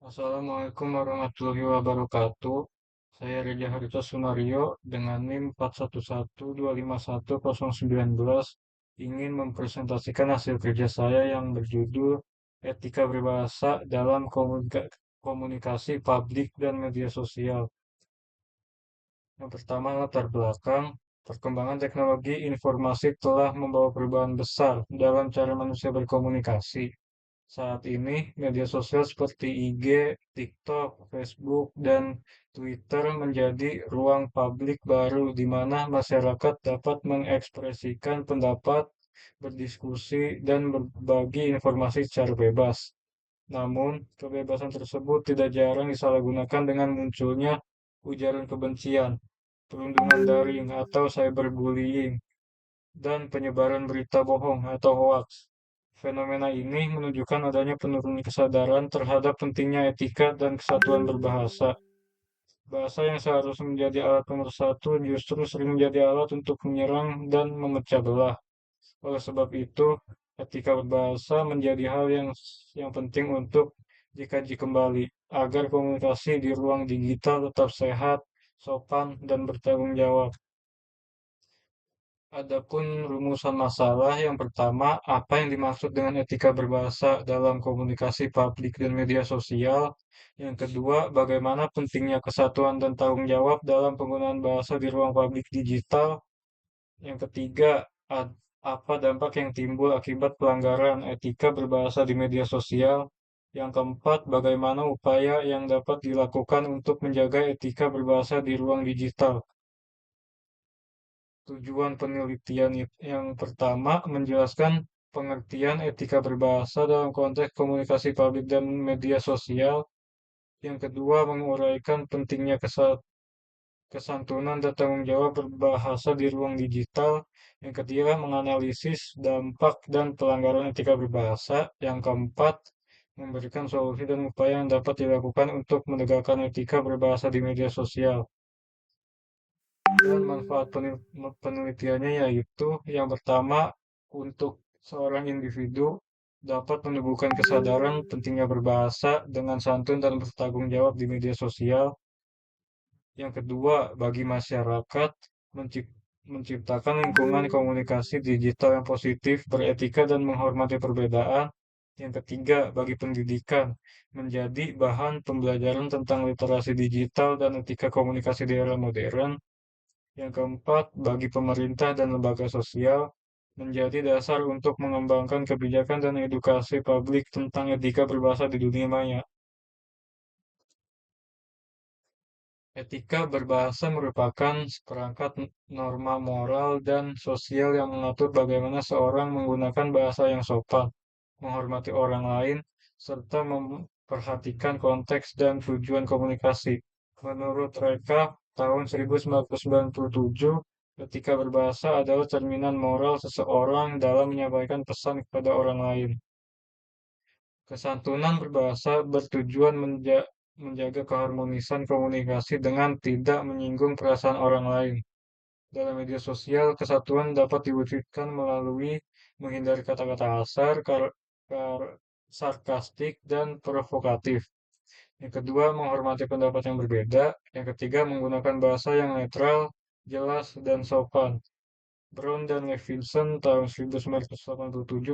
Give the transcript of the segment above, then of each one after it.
Assalamualaikum warahmatullahi wabarakatuh. Saya Reza Harita Sunario dengan NIM 4112510019 ingin mempresentasikan hasil kerja saya yang berjudul Etika Berbahasa dalam Komunikasi Publik dan Media Sosial. Yang pertama, latar belakang. Perkembangan teknologi informasi telah membawa perubahan besar dalam cara manusia berkomunikasi. Saat ini, media sosial seperti IG, TikTok, Facebook, dan Twitter menjadi ruang publik baru di mana masyarakat dapat mengekspresikan pendapat, berdiskusi, dan berbagi informasi secara bebas. Namun, kebebasan tersebut tidak jarang disalahgunakan dengan munculnya ujaran kebencian, perundungan daring atau cyberbullying, dan penyebaran berita bohong atau hoaks. Fenomena ini menunjukkan adanya penurunan kesadaran terhadap pentingnya etika dan kesatuan berbahasa. Bahasa yang seharusnya menjadi alat pemersatu justru sering menjadi alat untuk menyerang dan memecah belah. Oleh sebab itu, etika berbahasa menjadi hal yang penting untuk dikaji kembali agar komunikasi di ruang digital tetap sehat, sopan, dan bertanggung jawab. Adapun rumusan masalah yang pertama, apa yang dimaksud dengan etika berbahasa dalam komunikasi publik dan media sosial? Yang kedua, bagaimana pentingnya kesatuan dan tanggung jawab dalam penggunaan bahasa di ruang publik digital? Yang ketiga, apa dampak yang timbul akibat pelanggaran etika berbahasa di media sosial? Yang keempat, bagaimana upaya yang dapat dilakukan untuk menjaga etika berbahasa di ruang digital? Tujuan penelitian yang pertama menjelaskan pengertian etika berbahasa dalam konteks komunikasi publik dan media sosial. Yang kedua, menguraikan pentingnya kesantunan dan tanggung jawab berbahasa di ruang digital. Yang ketiga, menganalisis dampak dan pelanggaran etika berbahasa. Yang keempat, memberikan solusi dan upaya yang dapat dilakukan untuk menegakkan etika berbahasa di media sosial. Dan manfaat penelitiannya yaitu yang pertama, untuk seorang individu dapat menumbuhkan kesadaran pentingnya berbahasa dengan santun dan bertanggung jawab di media sosial. Yang kedua, bagi masyarakat menciptakan lingkungan komunikasi digital yang positif, beretika dan menghormati perbedaan. Yang ketiga, bagi pendidikan menjadi bahan pembelajaran tentang literasi digital dan etika komunikasi di era modern. Yang keempat, bagi pemerintah dan lembaga sosial menjadi dasar untuk mengembangkan kebijakan dan edukasi publik tentang etika berbahasa di dunia maya. Etika berbahasa merupakan seperangkat norma moral dan sosial yang mengatur bagaimana seorang menggunakan bahasa yang sopan, menghormati orang lain, serta memperhatikan konteks dan tujuan komunikasi. Menurut Reka, tahun 1997, etika berbahasa adalah cerminan moral seseorang dalam menyampaikan pesan kepada orang lain. Kesantunan berbahasa bertujuan menjaga keharmonisan komunikasi dengan tidak menyinggung perasaan orang lain. Dalam media sosial, kesatuan dapat diwujudkan melalui menghindari kata-kata kasar, sarkastik, dan provokatif. Yang kedua, menghormati pendapat yang berbeda. Yang ketiga, menggunakan bahasa yang netral, jelas, dan sopan. Brown dan Levinson tahun 1987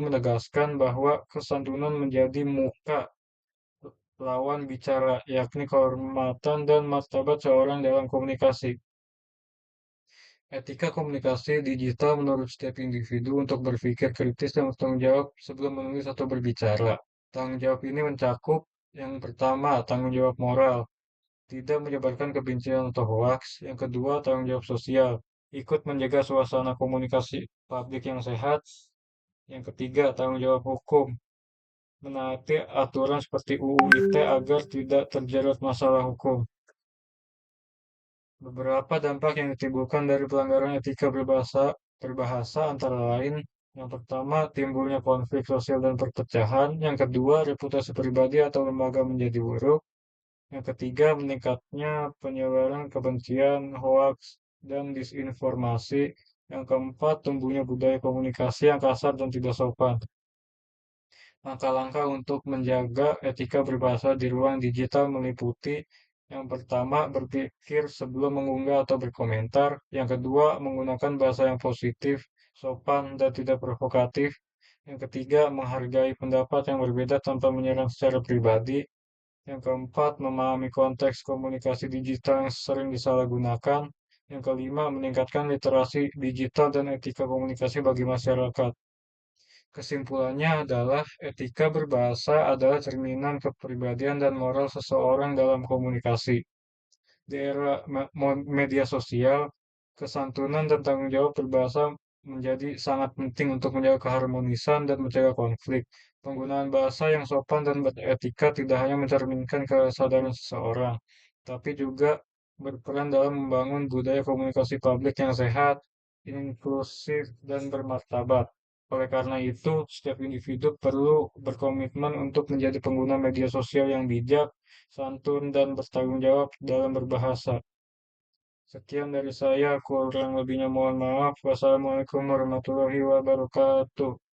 menegaskan bahwa kesantunan menjadi muka lawan bicara, yakni kehormatan dan martabat seorang dalam komunikasi. Etika komunikasi digital menurut setiap individu untuk berpikir kritis dan bertanggung jawab sebelum menulis atau berbicara. Tanggung jawab ini mencakup yang pertama, tanggung jawab moral, tidak menyebarkan kebencian atau hoaks. Yang kedua, tanggung jawab sosial, ikut menjaga suasana komunikasi publik yang sehat. Yang ketiga, tanggung jawab hukum, menaati aturan seperti UU ITE agar tidak terjerat masalah hukum. Beberapa dampak yang ditimbulkan dari pelanggaran etika berbahasa antara lain, yang pertama, timbulnya konflik sosial dan perpecahan. Yang kedua, reputasi pribadi atau lembaga menjadi buruk. Yang ketiga, meningkatnya penyebaran kebencian, hoaks, dan disinformasi. Yang keempat, tumbuhnya budaya komunikasi yang kasar dan tidak sopan. Langkah-langkah untuk menjaga etika berbahasa di ruang digital meliputi yang pertama, berpikir sebelum mengunggah atau berkomentar. Yang kedua, menggunakan bahasa yang positif, sopan, dan tidak provokatif. Yang ketiga, menghargai pendapat yang berbeda tanpa menyerang secara pribadi. Yang keempat, memahami konteks komunikasi digital yang sering disalahgunakan. Yang kelima, meningkatkan literasi digital dan etika komunikasi bagi masyarakat. Kesimpulannya adalah etika berbahasa adalah cerminan kepribadian dan moral seseorang dalam komunikasi. Di era media sosial, kesantunan dan tanggung jawab berbahasa menjadi sangat penting untuk menjaga keharmonisan dan mencegah konflik. Penggunaan bahasa yang sopan dan beretika tidak hanya mencerminkan kesadaran seseorang, tapi juga berperan dalam membangun budaya komunikasi publik yang sehat, inklusif, dan bermartabat. Oleh karena itu, setiap individu perlu berkomitmen untuk menjadi pengguna media sosial yang bijak, santun, dan bertanggung jawab dalam berbahasa. Sekian dari saya, kurang lebihnya mohon maaf. Wassalamualaikum warahmatullahi wabarakatuh.